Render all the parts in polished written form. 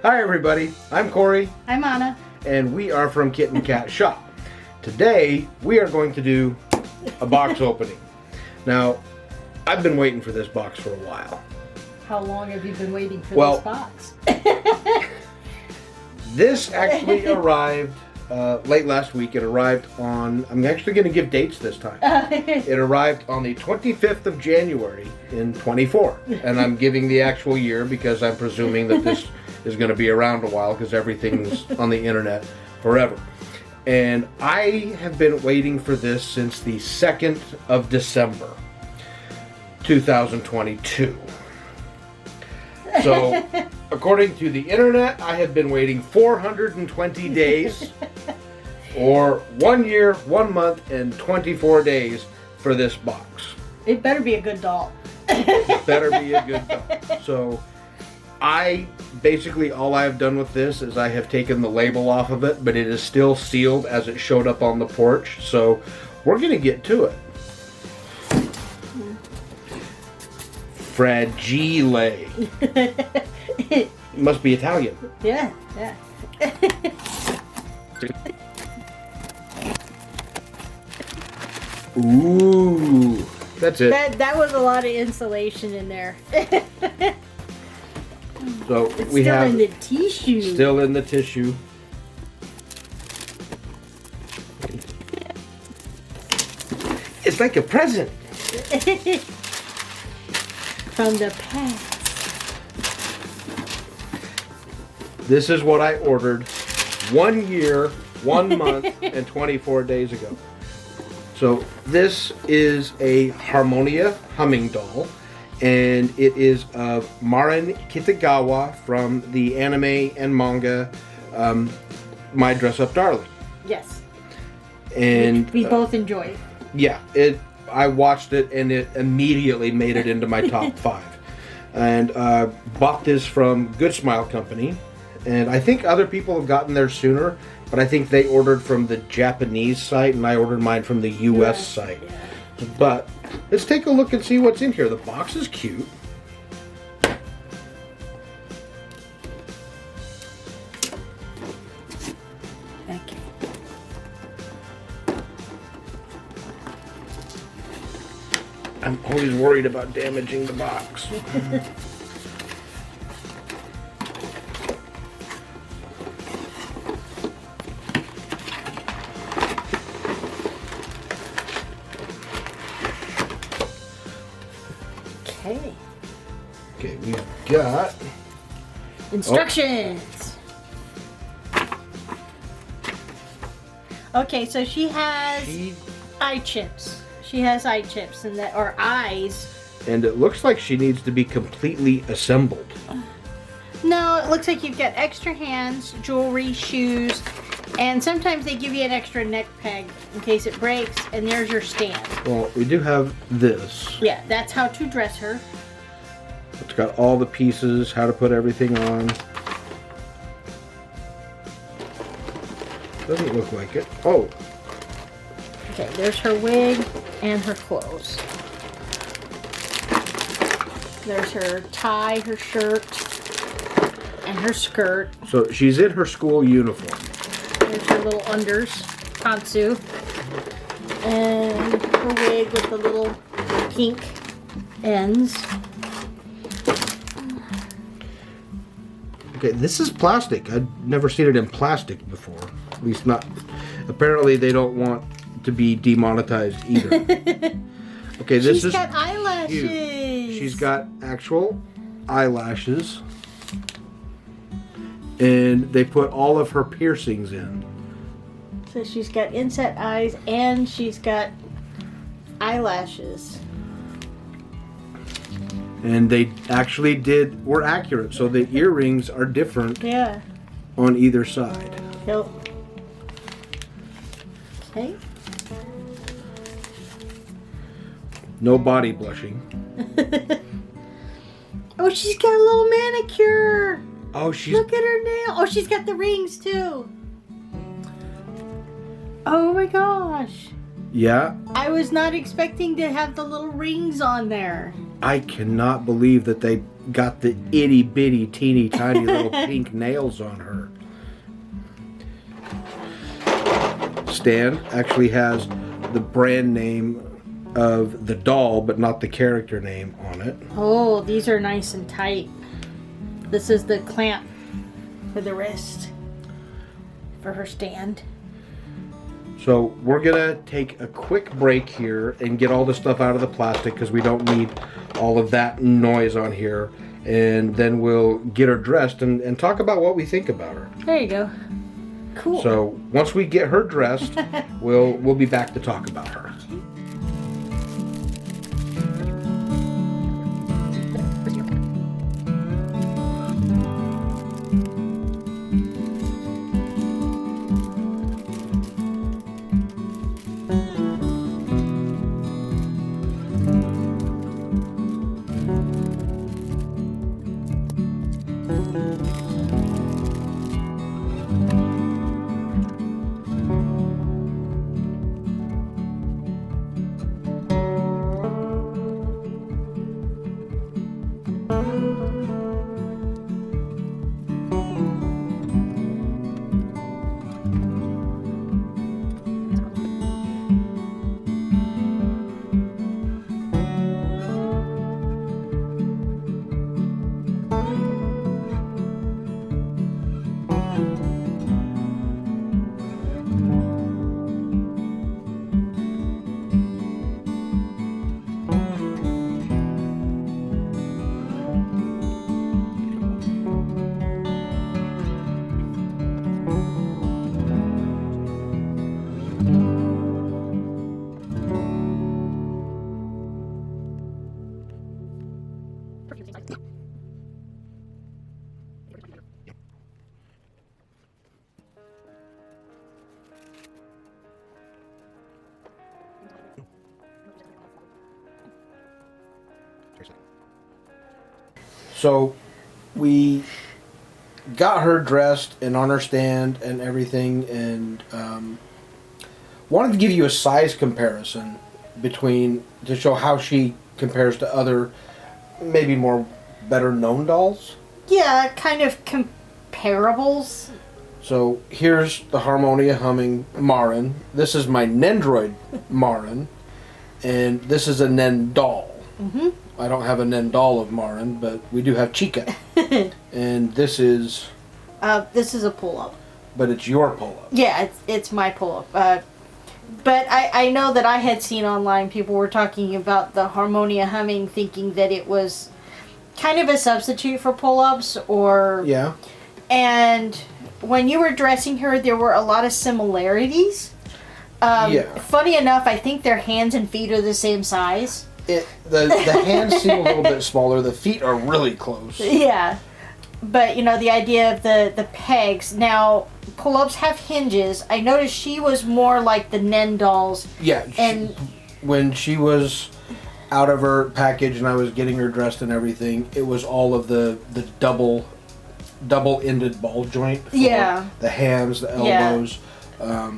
Hi everybody, I'm Cory. I'm Anna. And we are from Kitten Cat Shop. Today we are going to do a box opening. Now, I've been waiting for this box for a while. How long have you been waiting for this box? This actually arrived late last week. It arrived on, I'm actually going to give dates this time. It arrived on the 25th of January in 24. And I'm giving the actual year because I'm presuming that this is going to be around a while because everything's on the internet forever. And I have been waiting for this since the 2nd of December, 2022. So, according to the internet, I have been waiting 420 days, or 1 year, 1 month, and 24 days for this box. It better be a good doll. It better be a good doll. So, basically all I have done with this is I have taken the label off of it, but it is still sealed as it showed up on the porch. So, we're going to get to it. Fragile. Must be Italian. Yeah. Ooh, that's it. That was a lot of insulation in there. So it's we still have in the tissue. Still in the tissue. It's like a present. From the past. This is what I ordered 1 year, 1 month, and 24 days ago. So this is a Harmonia humming doll, and it is of Marin Kitagawa from the anime and manga My Dress Up Darling. Yes. And we both enjoyed. Yeah, I watched it and it immediately made it into my top 5. And bought this from Good Smile Company. And I think other people have gotten there sooner, but I think they ordered from the Japanese site and I ordered mine from the US site. Yeah. But let's take a look and see what's in here. The box is cute. Okay. I'm always worried about damaging the box. Okay, we've got instructions. Okay, so she has eye chips. She has eye chips and that are eyes. And it looks like she needs to be completely assembled. No, it looks like you've got extra hands, jewelry, shoes, and sometimes they give you an extra neck peg in case it breaks, and there's your stand. Well, we do have this. Yeah, that's how to dress her. It's got all the pieces, how to put everything on. Doesn't look like it. Oh. Okay, there's her wig and her clothes. There's her tie, her shirt, and her skirt. So she's in her school uniform. There's her little unders, pantsu. And her wig with the little pink ends. Okay, this is plastic. I've never seen it in plastic before. At least not. Apparently they don't want to be demonetized either. Okay, this She's got eyelashes. Cute. She's got actual eyelashes. And they put all of her piercings in. So she's got inset eyes and she's got eyelashes. And they actually were accurate, so the earrings are different on either side. Yep. Okay. No body blushing. Oh, she's got a little manicure. Oh, look at her nail. Oh, she's got the rings too. Oh my gosh. Yeah. I was not expecting to have the little rings on there. I cannot believe that they got the itty bitty teeny tiny little pink nails on her. Stan actually has the brand name of the doll, but not the character name on it. Oh, these are nice and tight. This is the clamp for the wrist for her stand. So we're gonna take a quick break here and get all the stuff out of the plastic because we don't need all of that noise on here. And then we'll get her dressed and talk about what we think about her. There you go. Cool. So once we get her dressed, we'll be back to talk about her. So we got her dressed and on her stand and everything, and wanted to give you a size comparison to show how she compares to other, maybe more better known dolls. Yeah, kind of comparables. So here's the Harmonia humming Marin. This is my Nendroid Marin, and this is a Nen doll. Mm-hmm. I don't have a Nen doll of Marin, but we do have Chica. And this is a pull-up. But it's your pull-up. Yeah, it's my pull-up. But I know that I had seen online people were talking about the Harmonia humming, thinking that it was kind of a substitute for pull-ups, or... Yeah. And when you were dressing her, there were a lot of similarities. Funny enough, I think their hands and feet are the same size. The hands seem a little bit smaller. The feet are really close. Yeah. But, the idea of the pegs. Now, pull-ups have hinges. I noticed she was more like the Nen dolls. Yeah. And when she was out of her package and I was getting her dressed and everything, it was all of the double-ended ball joint for the hands, the elbows. Yeah.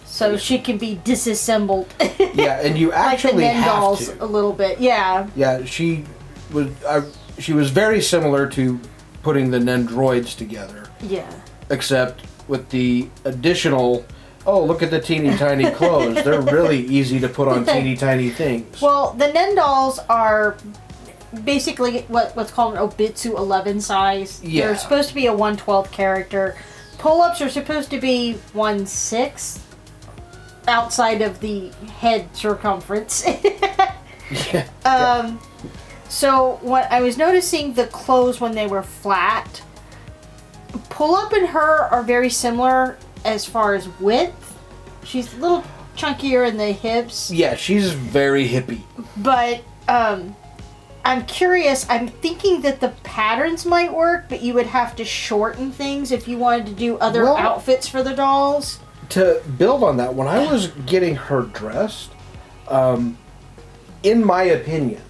So she can be disassembled. Yeah, and you actually like the Nen have dolls to. A little bit, yeah. Yeah, she was very similar to putting the Nendroids together. Yeah. Except with the additional, look at the teeny tiny clothes. They're really easy to put on teeny tiny things. Well, the Nen dolls are basically what's called an Obitsu 11 size. Yeah. They're supposed to be a 1/12 character. Pull-ups are supposed to be 1/6 outside of the head circumference. Yeah. So what I was noticing, the clothes when they were flat, pull-up and her are very similar as far as width. She's a little chunkier in the hips. Yeah, she's very hippie. But I'm curious. I'm thinking that the patterns might work, but you would have to shorten things if you wanted to do other outfits for the dolls. To build on that, when I was getting her dressed, in my opinion,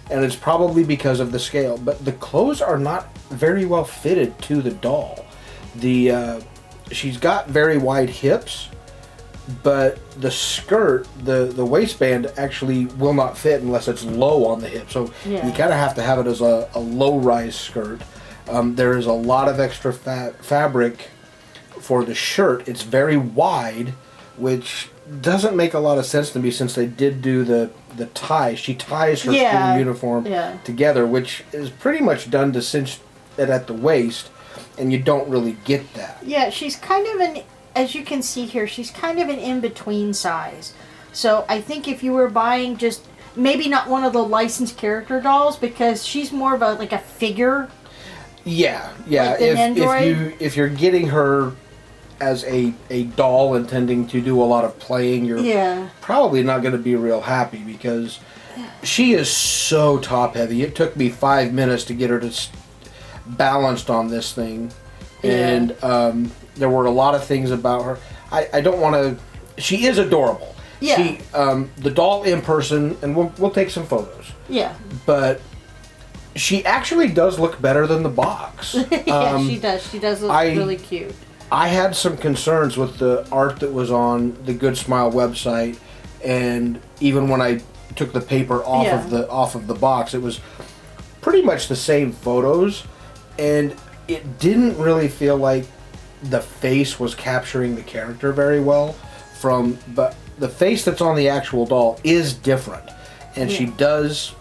and it's probably because of the scale, but the clothes are not very well fitted to the doll. She's got very wide hips, but the skirt, the waistband actually will not fit unless it's low on the hip. So you kind of have to have it as a low-rise skirt. There is a lot of extra fabric for the shirt. It's very wide, which doesn't make a lot of sense to me since they did do the tie. She ties her school uniform together, which is pretty much done to cinch it at the waist, and you don't really get that. Yeah, she's kind of as you can see here, she's kind of an in-between size. So I think if you were buying just, maybe not one of the licensed character dolls, because she's more of a figure. Yeah. Like If you're getting her as a doll intending to do a lot of playing, you're probably not going to be real happy, because she is so top heavy. It took me 5 minutes to get her to balanced on this thing, and there were a lot of things about her. I don't want to. She is adorable. Yeah. She, the doll in person, and we'll take some photos. Yeah. But she actually does look better than the box. Yeah, she does. She does look really cute. I had some concerns with the art that was on the Good Smile website, and even when I took the paper off of the box, it was pretty much the same photos, and it didn't really feel like the face was capturing the character very well. But the face that's on the actual doll is different, and she does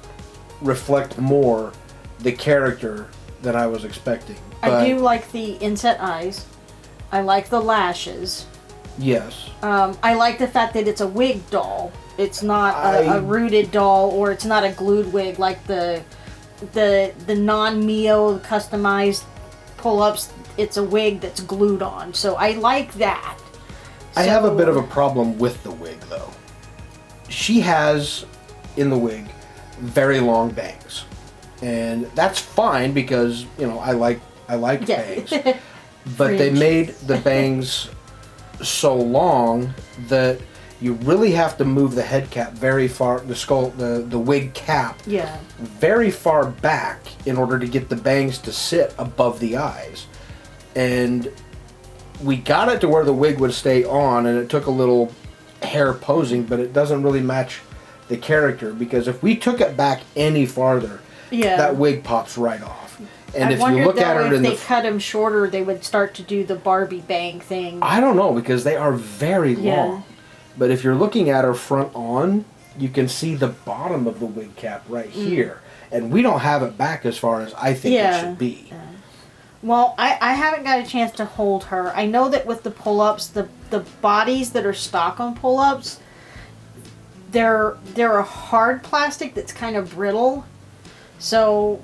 reflect more the character than I was expecting. But I do like the inset eyes. I like the lashes. Yes. I like the fact that it's a wig doll. It's not a rooted doll, or it's not a glued wig like the non-Mio customized pull-ups. It's a wig that's glued on. So I like that. I have a bit of a problem with the wig, though. She has, in the wig, very long bangs. And that's fine because, I like bangs. But they made the bangs so long that you really have to move the head cap very far, the wig cap, very far back in order to get the bangs to sit above the eyes. And we got it to where the wig would stay on, and it took a little hair posing, but it doesn't really match the character, because if we took it back any farther, that wig pops right off. And if you look at her if they cut them shorter, they would start to do the Barbie bang thing. I don't know, because they are very long. But if you're looking at her front on, you can see the bottom of the wig cap right here. And we don't have it back as far as I think it should be. Well, I haven't got a chance to hold her. I know that with the pull-ups, the bodies that are stock on pull-ups, they're a hard plastic that's kind of brittle. So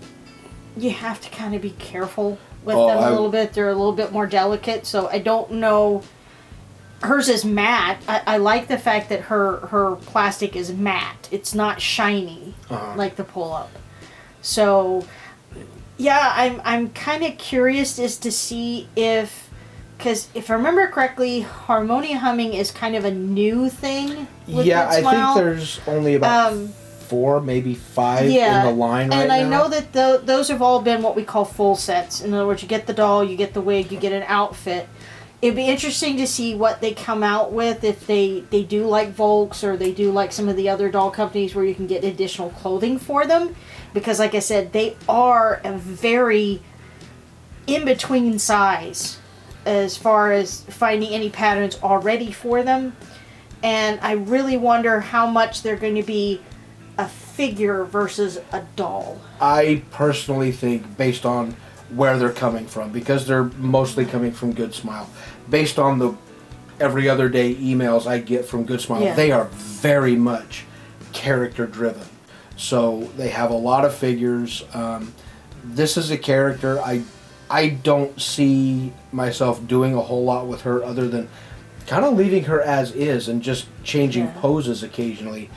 you have to kind of be careful with them a little bit. They're a little bit more delicate, so I don't know. Hers is matte. I like the fact that her plastic is matte. It's not shiny like the pull-up. So, yeah, I'm kind of curious as to see because if I remember correctly, Harmonia humming is kind of a new thing with Good Smile. I think there's only about 4, maybe 5 in the line right now. And I know that those have all been what we call full sets. In other words, you get the doll, you get the wig, you get an outfit. It'd be interesting to see what they come out with, if they do like Volks, or they do like some of the other doll companies where you can get additional clothing for them. Because like I said, they are a very in-between size as far as finding any patterns already for them. And I really wonder how much they're going to be a figure versus a doll. I personally think, based on where they're coming from, because they're mostly coming from Good Smile, based on the every other day emails I get from Good Smile, they are very much character driven. So they have a lot of figures. This is a character I don't see myself doing a whole lot with her, other than kind of leaving her as is and just changing poses occasionally.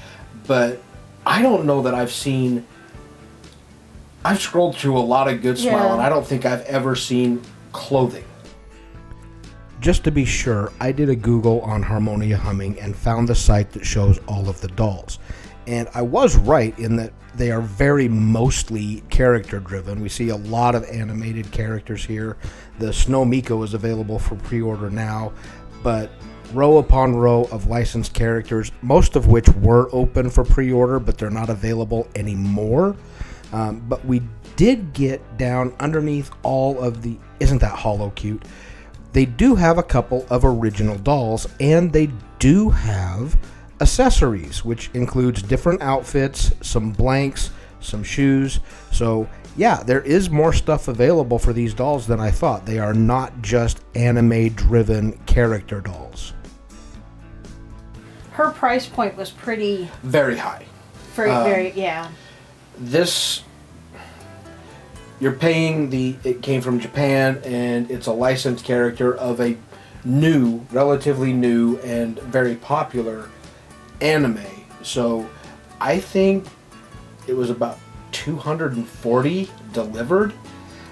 But I don't know that I've scrolled through a lot of Good Smile, and I don't think I've ever seen clothing. Just to be sure, I did a Google on Harmonia Humming and found the site that shows all of the dolls. And I was right in that they are very mostly character driven. We see a lot of animated characters here. The Snow Miko is available for pre-order now, but row upon row of licensed characters, most of which were open for pre-order, but they're not available anymore. But we did get down underneath all of the... Isn't that holo cute? They do have a couple of original dolls, and they do have accessories, which includes different outfits, some blanks, some shoes. So yeah, there is more stuff available for these dolls than I thought. They are not just anime-driven character dolls. Her price point was pretty... Very high. Very, yeah. This... You're paying it came from Japan, and it's a licensed character of a relatively new, and very popular anime. So I think it was about 240 delivered,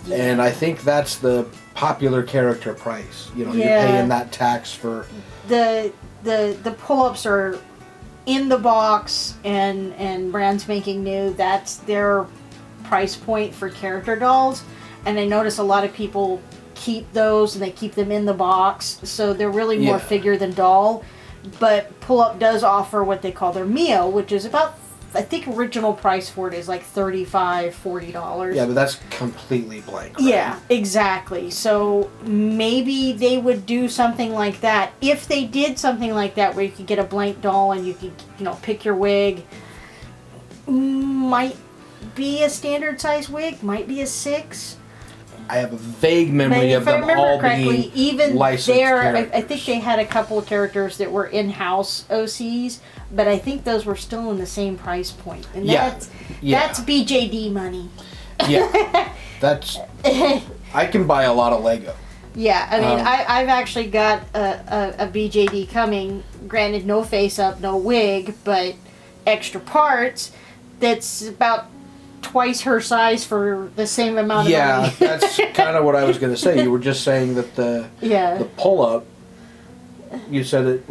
and I think that's the popular character price. You know, you're paying that tax for... The pull-ups are in the box, and brand spanking new. That's their price point for character dolls, and I notice a lot of people keep those, and they keep them in the box, so they're really more figure than doll. But Pull-Up does offer what they call their Mio, which is about, I think original price for it is like $35-$40. Yeah, but that's completely blank, right? Yeah, exactly. So maybe they would do something like that. If they did something like that where you could get a blank doll and you could, pick your wig, might be a standard size wig, might be a 6. I have a vague memory of them all being even licensed there, characters. I think they had a couple of characters that were in-house OCs, but I think those were still in the same price point. And that's BJD money. Yeah, that's... I can buy a lot of Lego. Yeah, I mean, I've actually got a BJD coming, granted no face-up, no wig, but extra parts, that's about twice her size for the same amount of money. Yeah, that's kind of what I was going to say. You were just saying that the pull-up, you said it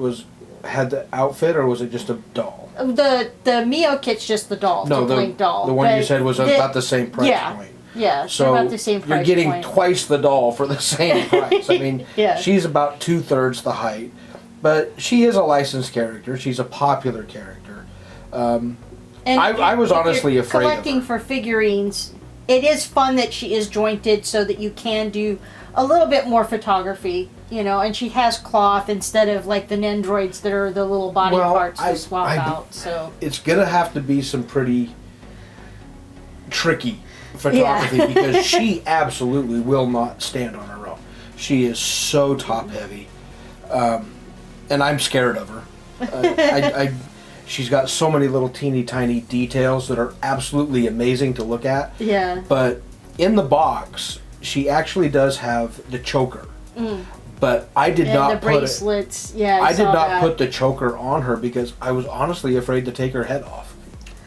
had the outfit, or was it just a doll? The Mio kit's just the doll, the blank doll. The one you said was about the same price point. Yeah, so about the same price you're getting point. twice the doll for the same price. I mean, she's about 2/3 the height, but she is a licensed character. She's a popular character. And I was honestly afraid of her. Collecting for figurines, it is fun that she is jointed so that you can do a little bit more photography, and she has cloth instead of like the Nendroids that are the little body parts to swap out. So it's gonna have to be some pretty tricky photography because she absolutely will not stand on her own. She is so top heavy, and I'm scared of her. She's got so many little teeny tiny details that are absolutely amazing to look at. Yeah. But in the box, she actually does have the choker. But I did not put bracelets. I did not put the choker on her because I was honestly afraid to take her head off.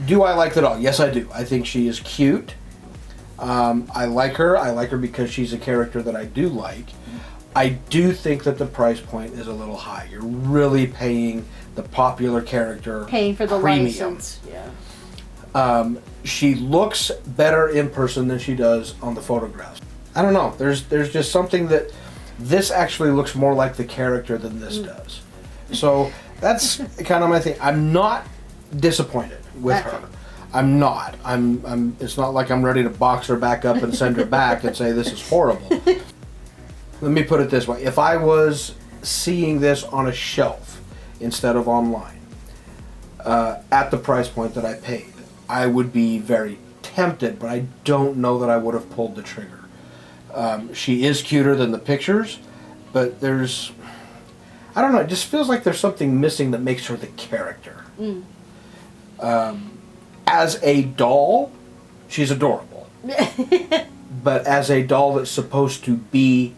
Do I like the doll? Yes, I do. I think she is cute. I like her. I like her because she's a character that I do like. I do think that the price point is a little high. You're really paying the popular character paying for the premium. license. Yeah. She looks better in person than she does on the photographs. I don't know. There's just something that this actually looks more like the character than this does. So that's kind of my thing. I'm not disappointed with her. I'm not. It's not like I'm ready to box her back up and send her back and say this is horrible. Let me put it this way. If I was seeing this on a shelf instead of online, at the price point that I paid, I would be very tempted, but I don't know that I would have pulled the trigger. She is cuter than the pictures, but I don't know, it just feels like there's something missing that makes her the character. As a doll, she's adorable. But as a doll that's supposed to be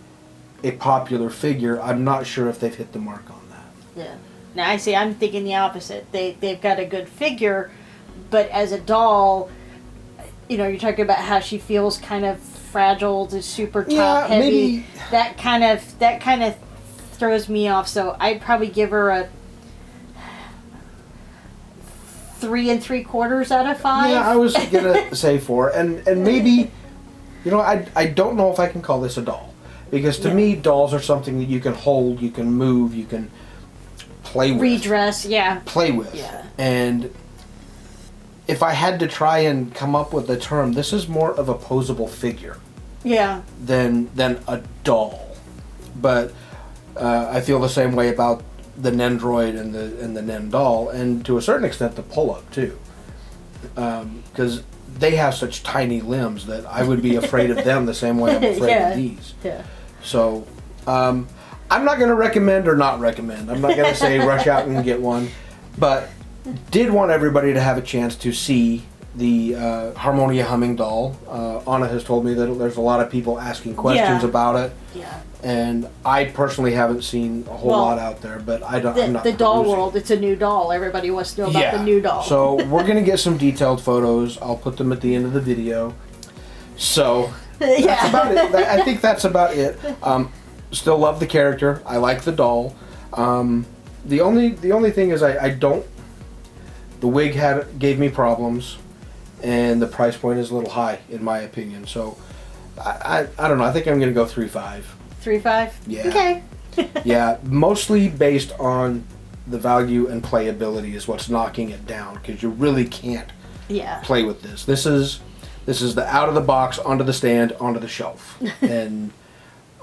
a popular figure, I'm not sure if they've hit the mark on that. Yeah. Now I see. I'm thinking the opposite. They've got a good figure, but as a doll, you're talking about how she feels kind of fragile, to super top heavy. Maybe. That kind of throws me off. So I'd probably give her a 3 3/4 out of 5. Yeah, I was gonna say 4, and maybe, I don't know if I can call this a doll, because to me dolls are something that you can hold, you can move, you can play with. Redress, yeah. Play with. Yeah. And if I had to try and come up with a term, this is more of a posable figure. Yeah. Than a doll. But I feel the same way about the Nendroid and the Nen doll, and to a certain extent the pull-up too. Because they have such tiny limbs that I would be afraid of them the same way I'm afraid of these. Yeah. So, I'm not going to recommend or not recommend. I'm not going to say rush out and get one, but did want everybody to have a chance to see the Harmonia humming doll. Anna has told me that there's a lot of people asking questions about it. Yeah. And I personally haven't seen a whole lot out there, but I'm not the doll perusing. world, it's a new doll. Everybody wants to know about the new doll. So we're going to get some detailed photos. I'll put them at the end of the video. So that's about it. I think that's about it. Still love the character. I like the doll. The only thing is I don't. The wig gave me problems, and the price point is a little high in my opinion. So I don't know. I think I'm going to go 3.5. 3.5? Yeah. Okay. Yeah, mostly based on the value and playability is what's knocking it down, because you really can't play with this. This is the out of the box, onto the stand, onto the shelf. And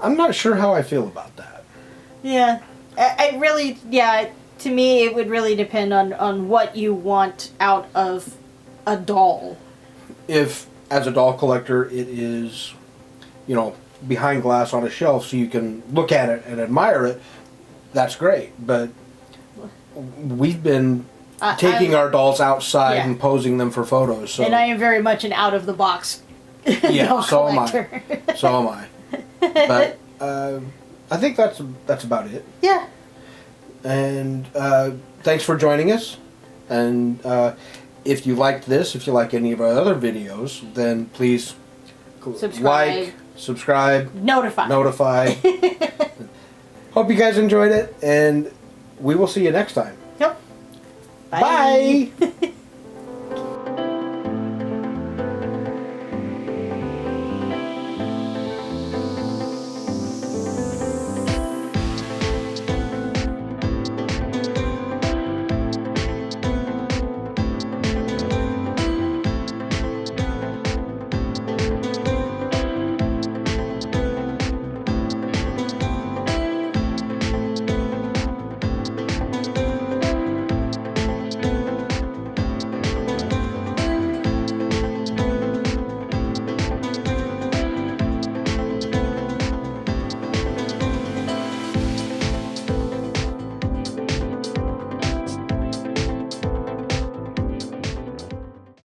I'm not sure how I feel about that. Yeah. I really, to me it would really depend on what you want out of a doll. If, as a doll collector, it is, behind glass on a shelf so you can look at it and admire it, that's great. But we've been taking our dolls outside and posing them for photos. So. And I am very much an out-of-the-box doll collector. So am I. But I think that's about it. Yeah. And thanks for joining us. And if you liked this, if you like any of our other videos, then please like, subscribe, notify. Hope you guys enjoyed it, and we will see you next time. Yep. Bye.